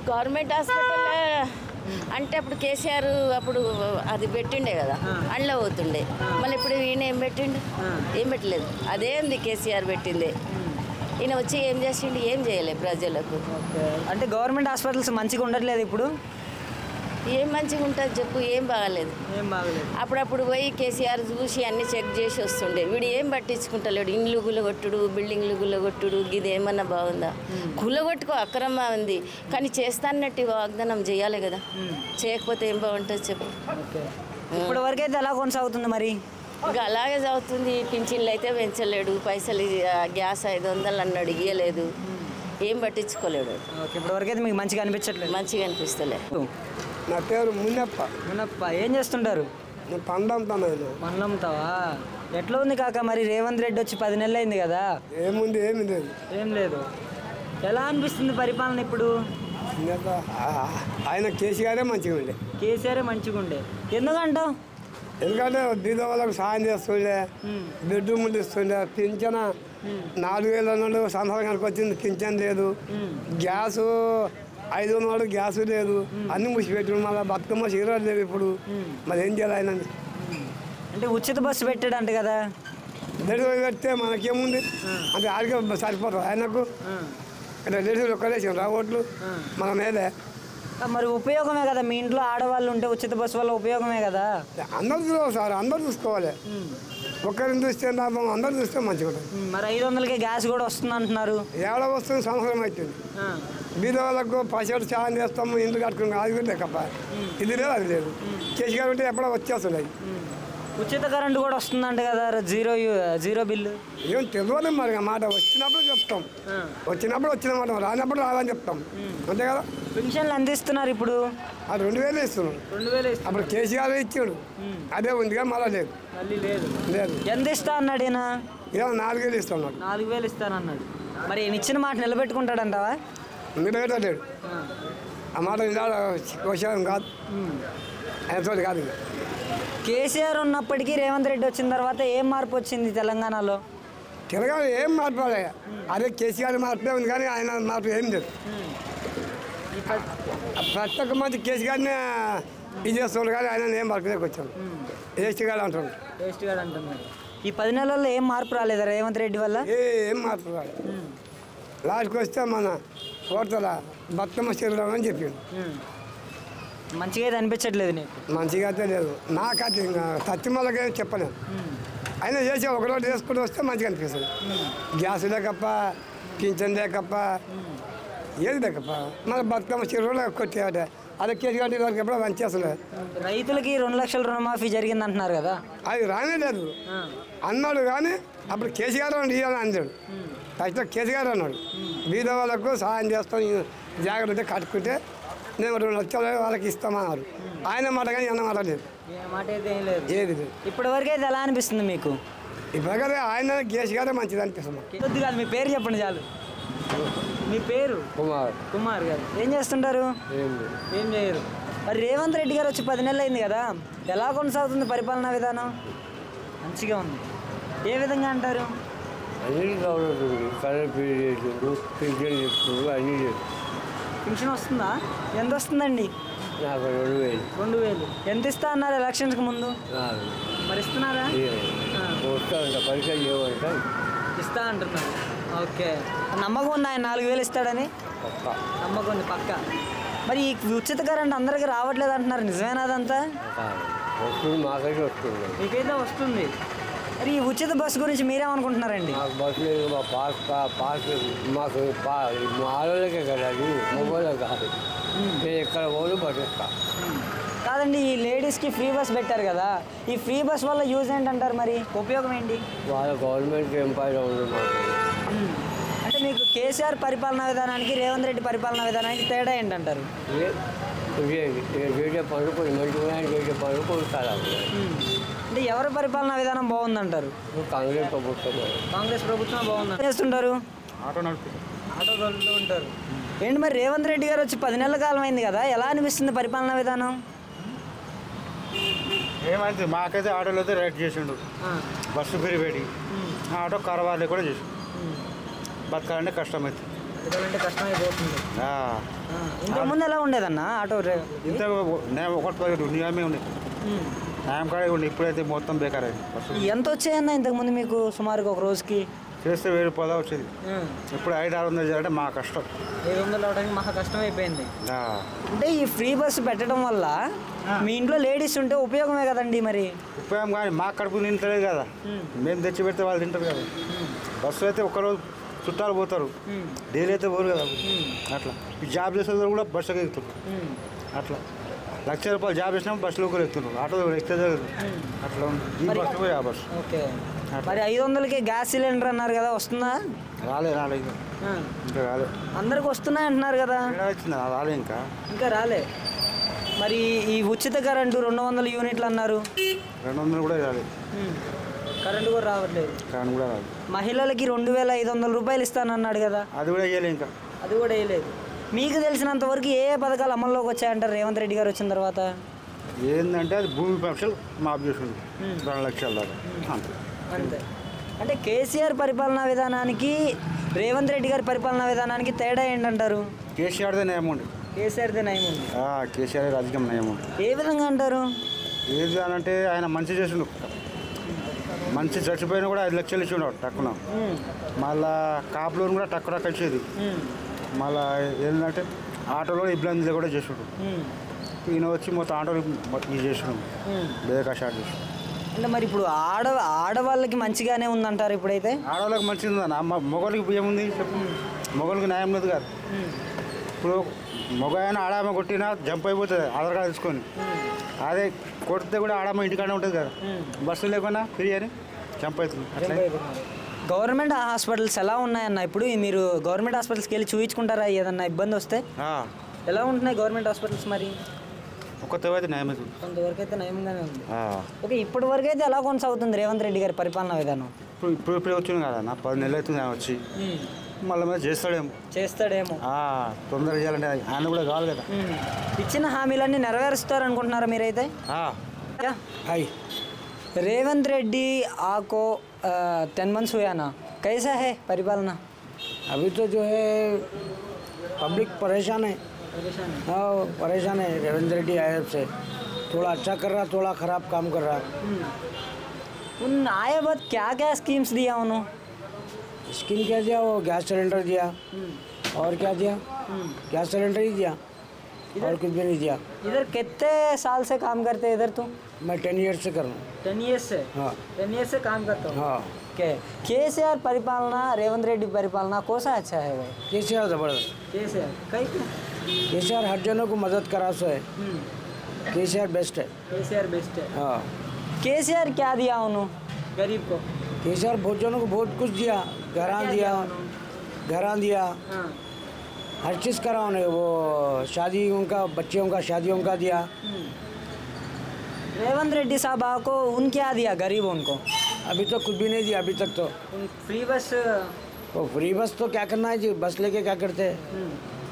గవర్నమెంట్ హాస్పిటల్ అంటే అప్పుడు కేసీఆర్ అప్పుడు అది పెట్టిండే కదా, అందులో పోతుండే. మళ్ళీ ఇప్పుడు ఈయన ఏం పెట్టిండు? ఏం పెట్టలేదు. అదే ఉంది కేసీఆర్ పెట్టిందే. ఈయన వచ్చి ఏం చేసిండు? ఏం చేయలేదు ప్రజలకు. అంటే గవర్నమెంట్ హాస్పిటల్స్ మంచిగా ఉండట్లేదు ఇప్పుడు. ఏం మంచిగా ఉంటుంది చెప్పు? ఏం బాగాలేదు. అప్పుడప్పుడు పోయి కేసీఆర్ చూసి అన్ని చెక్ చేసి వస్తుండే. వీడు ఏం పట్టించుకుంటలేడు. ఇండ్లు గుల్లగొట్టుడు, బిల్డింగ్లు గుల్లగొట్టుడు, ఇది ఏమన్నా బాగుందా? గుల్లగొట్టుకో, అక్రమ ఉంది, కానీ చేస్తానట్టు వాగ్దానం చేయాలి కదా. చేయకపోతే ఏం బాగుంటుంది చెప్పు? ఇప్పటి వరకు అయితే ఎలా కొనసాగుతుంది మరి? ఇంకా అలాగే చదువుతుంది. పింఛన్లు అయితే పెంచలేడు, పైసలు గ్యాస్ 500 అన్నాడు, ఇవ్వలేదు. ఏం పట్టించుకోలేడు. ఇప్పటి వరకు అయితే మీకు మంచిగా అనిపించట్లేదు? మంచిగా అనిపిస్తలేదు. నా పేరు మున్నప్ప. మునప్ప ఏం చేస్తుంటారు? నేను పండ్లు అమ్ముతాను. పండ్లు అమ్ముతావా? ఎట్లా ఉంది కాక మరి రేవంత్ రెడ్డి వచ్చి 10 నెలలు అయింది కదా? ఏముంది, ఏమి లేదు. ఏం లేదు. ఎలా అనిపిస్తుంది పరిపాలన ఇప్పుడు? ఆయన కేసీఆరే మంచిగా ఉండే. కేసీఆర్ మంచిగా ఉండే. ఎందుకంటావు? ఎందుకంటే బీద వాళ్ళకు సాయం చేస్తుండే, బెడ్రూములు ఇస్తుండే, పింఛన 4,000 అన్నాడు, సంవత్సరానికి వచ్చింది పింఛన్ లేదు, గ్యాసు 500 గ్యాసు లేదు, అన్ని మూసిపెట్టాడు. మళ్ళీ బతుకమ్మ చీరలు లేవు ఇప్పుడు. మరి ఏం చేయాలి ఆయన? అంటే ఉచిత బస్సు పెట్టాడంట కదా? డెలివరీ పెడితే మనకేముంది అంటే ఆడికే సరిపోతుంది ఆయనకు. అంటే డెలివరీ ఒక్కలేసి ఓట్లు మన మీదే. మరి ఉపయోగమే కదా, మీ ఇంట్లో ఆడవాళ్ళు ఉంటే ఉచిత బస్సు వల్ల ఉపయోగమే కదా. అందరూ చూడాలి సార్, అందరూ చూసుకోవాలి. ఒక్కరిని చూస్తే లాభం, అందరూ చూస్తే మంచిగా ఉంటుంది. మరి 500కే గ్యాస్ కూడా వస్తుంది అంటున్నారు. ఏడ వస్తుంది, సంవత్సరం అవుతుంది. బీద వాళ్ళకు పచ్చడి చాలా చేస్తాము, ఇండ్లు కట్టుకుని అది కూడా లేకప్ప. ఇది లేదు, అది లేదు. కేసీఆర్ ఉంటే ఎప్పుడో వచ్చేస్తున్నాయి. ఉచిత కరెంటు కూడా వస్తుందంట కదా, జీరో బిల్లు. ఏం తెలియదు మరి మాట. వచ్చినప్పుడు చెప్తాం, వచ్చినప్పుడు వచ్చిన మాట, రానప్పుడు రాదని చెప్తాం, అంతే కదా. పెన్షన్లు అందిస్తున్నారు ఇప్పుడు. అది 2,000 ఇస్తున్నాడు. 2,000 అప్పుడు కేసీఆర్ ఇచ్చాడు, అదే ఉంది కానీ మళ్ళీ లేదు. లేదు. ఎంత ఇస్తా అన్నాడు ఈయన? ఏమో 4,000 ఇస్తున్నాడు. 4,000 ఇస్తానన్నాడు. మరి ఈయన ఇచ్చిన మాట నిలబెట్టుకుంటాడంటావా? నిలబెట్టలేడు. ఆ మాట విషయం కాదు, ఆయనతో కాదు. కేసీఆర్ ఉన్నప్పటికీ రేవంత్ రెడ్డి వచ్చిన తర్వాత ఏం మార్పు వచ్చింది తెలంగాణలో? తెలంగాణ ఏం మార్పు రాలే. అదే కేసీఆర్ మార్పే ఉంది కానీ ఆయన మార్పు ఏం లేదు. ప్రతి ఒక్క మంది కేసీఆర్ని ఇది చేస్తున్నాడు కానీ ఆయన ఏం మార్పు వచ్చాడు. వేస్ట్ గాడు అంటున్నాడు. వేస్ట్ గాడు అంటున్నాడు. ఈ 10 నెలల్లో ఏం మార్పు రాలేదా రేవంత్ రెడ్డి వల్ల? ఏం మార్పు రాలేదు. లాస్ట్కి వస్తే మన కోర్తల బతుకమ్మ శరీరం అని చెప్పిండు. మంచిగా అయితే అనిపించట్లేదు నీకు? మంచిగా అయితే లేదు నాకైతే. ఇంకా సత్యమల్లకి ఏం చెప్పలేను. అయినా చేసి ఒకరోజు వేసుకుంటూ వస్తే మంచిగా అనిపిస్తుంది. గ్యాస్ లేకప్ప, పింఛన్ లేకప్ప, ఏది లేకప్ప. మన బతుకమ్మ చీరలు కొట్టేవాటే అదే కేసీఆర్ వరకు ఎప్పుడో పనిచేస్తుంది. రైతులకి 2 లక్షల రుణమాఫీ జరిగింది అంటున్నారు కదా? అది రానే లేదు అన్నాడు కానీ అప్పుడు కేసీఆర్ ఇవ్వాలని అన్నాడు. ఫస్ట్ కేసీఆర్ అన్నాడు బీద వాళ్ళకు సహాయం చేస్తాం, జాగ్రత్త కట్టుకుంటే నేను 2 లక్షలు వాళ్ళకి ఇస్తామన్నారు. ఆయన మాట కానీ అన్న మాట లేదు. మాట అయితే ఏం లేదు. ఏది లేదు. ఇప్పటి వరకు అయితే ఎలా అనిపిస్తుంది మీకు? ఇప్పటికీ ఆయన కేసీఆర్ మంచిది అనిపిస్తుంది. కొద్ది కాదు, మీ పేరు చెప్పండి చాలు. మీ పేరు? కుమార్ గారు. ఏం చేస్తుంటారు? ఏం చేయరు. మరి రేవంత్ రెడ్డి గారు వచ్చి 10 నెలలు అయింది కదా, ఎలా కొనసాగుతుంది పరిపాలనా విధానం? మంచిగా ఉంది. ఏ విధంగా అంటారు? పెన్షన్ వస్తుందా? ఎంత వస్తుందండి? 2,000. ఎంత ఇస్తా అన్నారు ఎలక్షన్స్కి ముందు? మరి ఇస్తున్నారా? ఇస్తా అంటున్నారు. ఓకే, నమ్మకం ఉంది ఆయన 4,000 ఇస్తాడని? నమ్మకం ఉంది పక్క. మరి ఈ ఉచిత కరెంట్ అందరికీ రావట్లేదు అంటున్నారు, నిజమేనా అదంతా? మీకైతే వస్తుంది. మరి ఈ ఉచిత బస్సు గురించి మీరేమనుకుంటున్నారండి? కాదండి, ఈ లేడీస్కి ఫ్రీ బస్ పెట్టారు కదా, ఈ ఫ్రీ బస్ వల్ల యూజ్ ఏంటంటారు? మరి ఉపయోగం ఏంటి? వాళ్ళ గవర్నమెంట్ ఎంపైర్ అంటే మీకు కేసీఆర్ పరిపాలనా విధానానికి రేవంత్ రెడ్డి పరిపాలనా విధానానికి తేడా ఏంటంటారు? అంటే ఎవరి పరిపాలనా విధానం బాగుందంటారు? కాంగ్రెస్ ప్రభుత్వం బాగుంది. చేస్తుంటారు? ఆటో నడుపుతూ ఉంటారు. ఏంటి మరి రేవంత్ రెడ్డి గారు వచ్చి 10 నెలల కాలం అయింది కదా, ఎలా అనిపిస్తుంది పరిపాలనా విధానం? ఏమైంది మాకైతే ఆటోలో అయితే రేట్ చేసిండు, బస్సు ఫ్రీ పెట్టి ఆటో కరవాలి కూడా చేసిండు. బతకాలంటే కష్టమైంది. కష్టమైపోతుంది. ఇంతకుముందు ఎలా ఉండేదన్న ఆటో? ఇంత ఒకటి నియమే ఉంది, న్యాయం కాడే ఉండి. ఇప్పుడైతే మొత్తం బేకార్ అయింది. ఎంత వచ్చాయన్న ఇంతకుముందు మీకు సుమారుగా ఒక రోజుకి? చేస్తే 1000 రూపాయలు వచ్చేది. ఇప్పుడు 500-600 చేయాలంటే మా కష్టం. 700 అవడానికి మహా కష్టం అయిపోయింది. అంటే ఈ ఫ్రీ బస్సు పెట్టడం వల్ల మీ ఇంట్లో లేడీస్ ఉంటే ఉపయోగమే కదండి. మరి ఉపయోగం కానీ మా కడుపు నింటలేదు కదా, మేము తెచ్చి పెడితే వాళ్ళు తింటారు కదా. బస్సు అయితే ఒకరోజు చుట్టాలు పోతారు, డైలీ అయితే పోరు కదా. అట్లా ఈ జాబ్ చేసే కూడా బస్సుకి ఎక్కుతారు. అట్లా 1,00,000 రూపాయలు జాబ్ చేసినా బస్సులో కూడా ఎక్కుతున్నారు, ఆటో ఎక్కితే అట్లా ఉంది. ఈ బస్సు పోయి ఆ బస్సు. ఓకే, మరి 500కే గ్యాస్ సిలిండర్ అన్నారు కదా, వస్తుందా? రాలేదు ఇంకా రాలేదు. అందరికి వస్తున్నాయి అంటున్నారు కదా. వచ్చిందా? రాలే ఇంకా రాలే. మరి ఈ ఉచిత కరెంటు 200 యూనిట్లు అన్నారు, 200 కూడా రాలేదు, కరెంటు కూడా రావట్లేదు, కరెంట్ కూడా రాలేదు. మహిళలకి 2500 రూపాయలు ఇస్తానన్నాడు కదా, అది కూడా వేయలేదు ఇంకా. అది కూడా వేయలేదు. మీకు తెలిసినంత వరకు ఏ పథకాలు అమల్లోకి వచ్చాయంటారు రేవంత్ రెడ్డి గారు వచ్చిన తర్వాత? ఏంటంటే అది భూమి పక్షులు మాఫ్ చేసిండు 2 లక్షల దాకా అంతే. అంతే. అంటే కేసీఆర్ పరిపాలనా విధానానికి రేవంత్ రెడ్డి గారి పరిపాలనా విధానానికి తేడా ఏంటంటారు? కేసీఆర్దే నయం ఉంది. కేసీఆర్దే నయం ఉంది. కేసీఆర్ రాజకీయం నయం ఉంది. ఏ విధంగా అంటారు? ఏది అని అంటే ఆయన మంచి చేసిండు, మంచి చచ్చిపోయినా కూడా 5 లక్షలు ఇచ్చిండు టక్కున. మళ్ళా కాప్ లోన్ కూడా టక్కున వచ్చేది. మళ్ళా ఏంటంటే ఆటోలో ఇబ్బంది కూడా చేసిండు. ఈయన వచ్చి మొత్తం ఆటోలు ఇది చేసిండు, బేకా షాట్ చేసిండు. అంటే మరి ఇప్పుడు ఆడవాళ్ళకి మంచిగానే ఉందంటారు ఇప్పుడైతే? ఆడవాళ్ళకి మంచిది ఉందన్న, మొగోళ్ళకి ఏముంది చెప్పు, మొగోళ్ళకి న్యాయం లేదు కాదు. ఇప్పుడు మొగ అయినా ఆడామ కొట్టినా జంప్ అయిపోతుంది ఆధార్ కార్డు తీసుకొని. అదే కొడితే కూడా ఆడామ ఇంటికాడే ఉంటుంది కదా, బస్సు లేకుండా ఫ్రీ అని జంప్ అవుతుంది. గవర్నమెంట్ హాస్పిటల్స్ ఎలా ఉన్నాయన్న? ఇప్పుడు మీరు గవర్నమెంట్ హాస్పిటల్స్కి వెళ్ళి చూపించుకుంటారా ఏదన్నా ఇబ్బంది వస్తే? ఎలా ఉంటున్నాయి గవర్నమెంట్ హాస్పిటల్స్? మరి ఒక్కతోవైతే న్యాయం అవుతుంది, కొంతవరకు అయితే నయంగానే ఉంది. ఓకే, ఇప్పటి వరకు అయితే ఎలా కొనసాగుతుంది రేవంత్ రెడ్డి గారి పరిపాలనా విధానం? ఇప్పుడు వచ్చింది కదా నా 10 నెలలు అవుతుంది ఆయన వచ్చి, మళ్ళీ మీద చేస్తాడేమో. తొందరగా చేయాలంటే ఆయన కూడా కావాలి కదా. ఇచ్చిన హామీలన్నీ నెరవేరుస్తారనుకుంటున్నారా మీరైతే? హాయ్, रेवंत रेड्डी आपको 10 मंथ्स हुआ ना, कैसा है परिपालना? अभी तो जो है पब्लिक परेशान है, हाँ परेशान है। रेवंत रेड्डी आए से थोड़ा अच्छा कर रहा, थोड़ा ख़राब काम कर रहा। उन आए बाद क्या क्या स्कीम्स दिया उन्होंने? स्कीम क्या दिया? वो गैस सिलेंडर दिया, और क्या दिया? गैस सिलेंडर ही दिया, और कुछ भी नहीं दिया। इधर कितने साल से काम करते हैं इधर? तुम? मैं 10 ईयर्स से कर रहा हूँ। 10 ईयर्स से? हाँ 10 ईयर्स से काम करता हूँ। हाँ। केसीआर परिपालना, रेवंत रेड्डी परिपालना कौन सा अच्छा है भाई? केसीआर ज़बरदस्त। केसीआर कहीं केसीआर हर जनों को मदद करा सो है, केसीआर बेस्ट है। केसीआर बेस्ट है। हाँ। केसीआर क्या दिया उन्होंने गरीब को? केसीआर बहुत जनों को बहुत कुछ दिया, घरां दिया, हर चीज़ करा उन्हें। वो शादियों का, बच्चों का शादियों का दिया। रेवंत रेड्डी साहब को उन क्या दिया गरीबों को? अभी तो कुछ भी नहीं दिया अभी तक। तो फ्री बस, वो फ्री बस तो क्या करना है जी, बस लेके क्या करते हैं?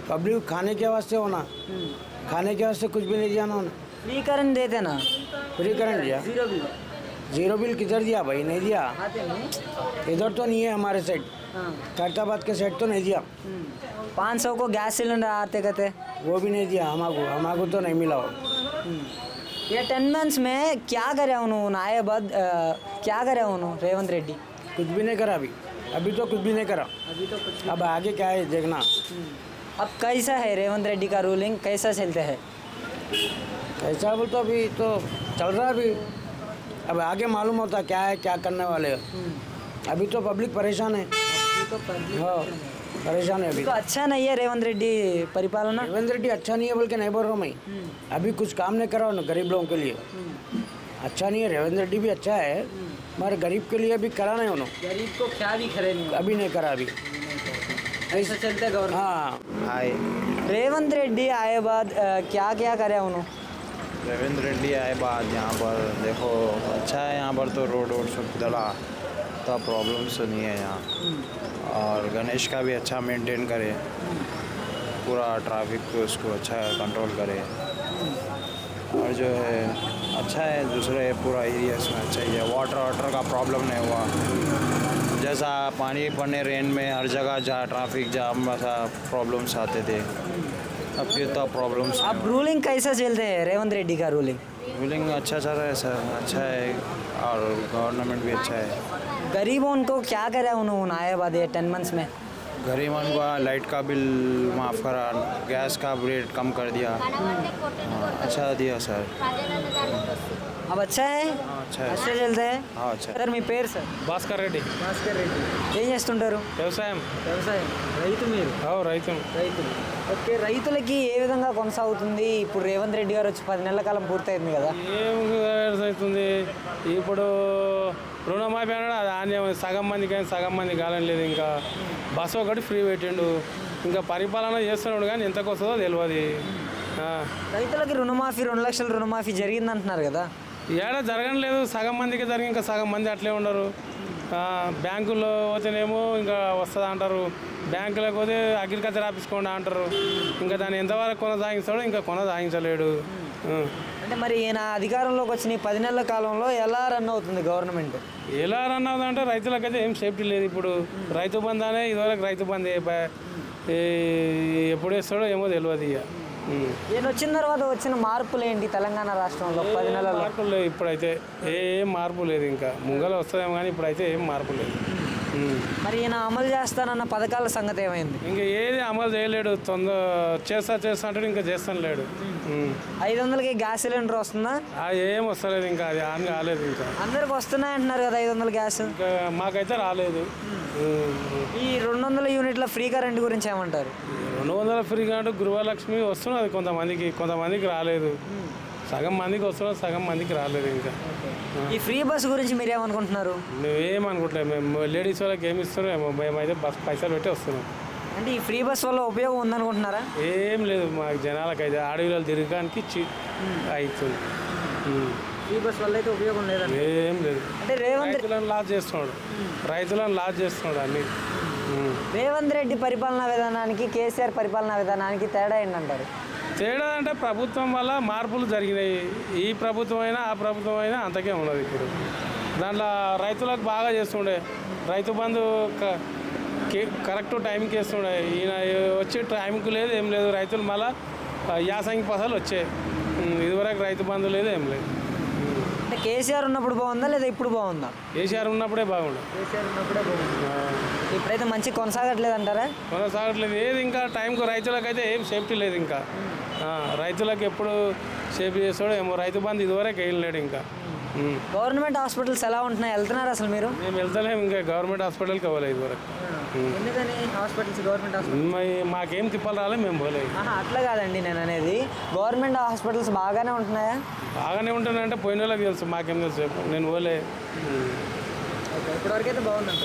पब्लिक खाने के वास्ते होना, खाने के वास्ते कुछ भी नहीं दिया ना। फ्री करंट देते ना? फ्री करंट दिया, जीरो बिल किधर दिया भाई? नहीं दिया, इधर तो नहीं है हमारे साइड, खैरताबाद के साइड तो नहीं दिया। 500 को गैस सिलेंडर आते कहते, वो भी नहीं दिया हमारे तो नहीं मिला। ये 10 मंथ्स में क्या करे उन्होंने आए बाद? क्या करे उन्होंने रेवंत रेड्डी? कुछ भी नहीं करा अभी तो कुछ भी नहीं करा। अभी तो कुछ अब आगे क्या है देखना। अब कैसा है रेवंत रेड्डी का रूलिंग, कैसा चलते है? कैसा बोल तो अभी तो चल रहा है अभी, अब आगे मालूम होता क्या है, क्या करने वाले। अभी तो पब्लिक परेशान है। हाँ परेशान है अभी तो। अच्छा नहीं है रेवंत रेड्डी परिपालना? रेवंत रेड्डी अच्छा नहीं है बोल के नहीं बोल रहा हूँ मैं, अभी कुछ काम नहीं करा ना गरीब लोगों के लिए। अच्छा नहीं है, रेवंत रेड्डी भी अच्छा है मगर गरीब के लिए अभी करा नहीं उन्होंने। गरीब को क्या भी करे नहीं, अभी नहीं करा अभी, ऐसा चलता है गवर्नमेंट। हाँ। हाय, रेवंत रेड्डी आए बाद क्या क्या करे उन्होंने? रेवंत रेड्डी आए बाद यहाँ पर देखो अच्छा है, यहाँ पर तो रोड सब डला तो प्रॉब्लम्स नहीं है यहाँ। और गणेश का भी अच्छा मेंटेन करे, पूरा ट्रैफिक को उसको अच्छा कंट्रोल करे। और जो है अच्छा है, दूसरे पूरा एरियाज में अच्छा ही है। वाटर का प्रॉब्लम नहीं हुआ, जैसा पानी पड़ने रेन में हर जगह जहाँ ट्रैफिक जाम वैसा प्रॉब्लम्स आते थे, अब फिर तो प्रॉब्लम्स। अब रूलिंग कैसा चलते हैं रेवंत रेड्डी का? रूलिंग अच्छा चल रहा है सर, अच्छा है, और गवर्नमेंट भी अच्छा है। गरीबों को क्या करे उन्होंने आए बाद ये 10 मंथ्स में? गरीबों को लाइट का बिल माफ़ करा, गैस का रेट कम कर दिया, अच्छा दिया सर। अब अच्छा है, अच्छा है, अच्छा चलते हैं। अच्छा। సార్ మీ పేరు సార్? భాస్కర్ రెడ్డి. భాస్కర్ రెడ్డి ఏం చేస్తుంటారు? వ్యవసాయం. రైతు మీరు? రైతులు. ఓకే, రైతులకి ఏ విధంగా కొనసాగుతుంది ఇప్పుడు? రేవంత్ రెడ్డి గారు వచ్చి 10 నెలల కాలం పూర్తయింది కదా. ఏం అవుతుంది ఇప్పుడు? రుణమాఫీ అన్నాడు, అది ఆన్యం సగం మందికి కానీ సగం మంది కాలని లేదు. ఇంకా బస్సు ఒకటి ఫ్రీ పెట్టిండు, ఇంకా పరిపాలన చేస్తున్నాడు కానీ ఎంతకు వస్తుందో తెలియదు. రైతులకి రుణమాఫీ 2 లక్షల రుణమాఫీ జరిగిందంటున్నారు కదా. ఏడా జరగడం లేదు, సగం మందికి జరిగి ఇంకా సగం మంది అట్లే ఉండరు. బ్యాంకుల్లో పోతేనేమో ఇంకా వస్తుందా అంటారు, బ్యాంకులకు పోతే అగ్రికల్చర్ ఆఫీస్కోండి అంటారు. ఇంకా దాన్ని ఎంతవరకు కొనసాగిస్తాడో ఇంకా కొనసాగించలేడు. అంటే మరి ఈయన అధికారంలోకి వచ్చిన ఈ 10 నెలల కాలంలో ఎలా రన్ అవుతుంది గవర్నమెంట్? ఎలా రన్ అవుతుందంటే రైతులకైతే ఏం సేఫ్టీ లేదు. ఇప్పుడు రైతు బంధు అనే ఇదివరకు రైతు బంధు ఎప్పుడు వేస్తాడో ఏమో తెలియదు. ఇక ఈయన వచ్చిన తర్వాత వచ్చిన మార్పులు ఏంటి తెలంగాణ రాష్ట్రంలో 10 నెలల్లో? మార్పులు లేవు ఇప్పుడైతే, ఏం మార్పు లేదు. ఇంకా ముంగల వస్తుందేమో కానీ ఇప్పుడైతే ఏం మార్పు లేదు. మరి ఈయన అమలు చేస్తానన్న పథకాల సంగతి ఏమైంది? ఇంకా ఏది అమలు చేయలేడు. చేస్తా అంటే ఇంకా చేస్తాను లేడు. 500కి గ్యాస్ సిలిండర్ వస్తుందా? ఏం వస్తలేదు, ఇంకా అది ఆన్ కాలేదు. ఇంకా అందరికి వస్తున్నాయి అంటున్నారు కదా 500 గ్యాస్. ఇంకా మాకైతే రాలేదు. ఈ 200 యూనిట్ల ఫ్రీ కరెంట్ గురించి ఏమంటారు? 200 ఫ్రీ కరెంట్ గృహలక్ష్మి వస్తున్నది కొంతమందికి రాలేదు. సగం మందికి వస్తున్నది, సగం మందికి రాలేదు. ఇంకా ఈ ఫ్రీ బస్ గురించి మీరేమనుకుంటున్నారు? మేమేమనుకుంటలేము. మేము లేడీస్ వాళ్ళకి ఏమి ఇస్తున్నామో మేమైతే బస్ పైసలు పెట్టి వస్తున్నాం. అంటే ఈ ఫ్రీ బస్ వల్ల ఉపయోగం ఉందనుకుంటున్నారా? ఏం లేదు, మాకు జనాలకైతే అడవిలో తిరగడానికి అవుతుంది. ఫ్రీ బస్ వల్ల అయితే ఉపయోగం లేదు, ఏం లేదు. అంటే రైతులను లాస్ చేస్తున్నాడు అన్ని. రేవంత్ రెడ్డి పరిపాలనా విధానానికి కేసీఆర్ పరిపాలనా విధానానికి తేడా ఏంటంటారు? తేడా అంటే ప్రభుత్వం వల్ల మార్పులు జరిగినాయి. ఈ ప్రభుత్వం అయినా ఆ ప్రభుత్వం అయినా అంతకే ఉన్నది. ఇప్పుడు దాంట్లో రైతులకు బాగా చేస్తుండే, రైతు బంధు కరెక్ట్ టైంకి వేస్తుండే. ఈయన వచ్చే టైంకి లేదు, ఏం లేదు. రైతులు మళ్ళీ యాసంగి పసలు వచ్చాయి. ఇదివరకు రైతు బంధు లేదు, ఏం లేదు. అంటే కేసీఆర్ ఉన్నప్పుడు బాగుందా లేదా ఇప్పుడు బాగుందా? కేసీఆర్ ఉన్నప్పుడే బాగుండు. ఇప్పుడైతే మంచి కొనసాగట్లేదు అంటారా? కొనసాగట్లేదు ఏది. ఇంకా టైంకు రైతులకైతే ఏం సేఫ్టీ లేదు. ఇంకా రైతులకు ఎప్పుడు సేఫ్టీ చేస్తాడో ఏమో. రైతు బంధు ఇదివరకు వేయలేడు. ఇంకా గవర్నమెంట్ హాస్పిటల్స్ ఎలా ఉంటున్నాయి? వెళ్తున్నారు అసలు మీరు? మేము వెళ్తలేము, ఇంకా గవర్నమెంట్ హాస్పిటల్కి అవ్వలేదు ఇదివరకు. మాకేం తిప్పలు రాలేదు, మేము పోలేదు. అట్లా కాదండి నేను అనేది, గవర్నమెంట్ హాస్పిటల్స్ బాగానే ఉంటున్నాయా? బాగానే ఉంటున్నాయంటే పోయిన వాళ్ళకి తెలుసు, మాకేం తెలుసు. నేను పోలే. ఇప్పటివరకు అయితే బాగుందంట.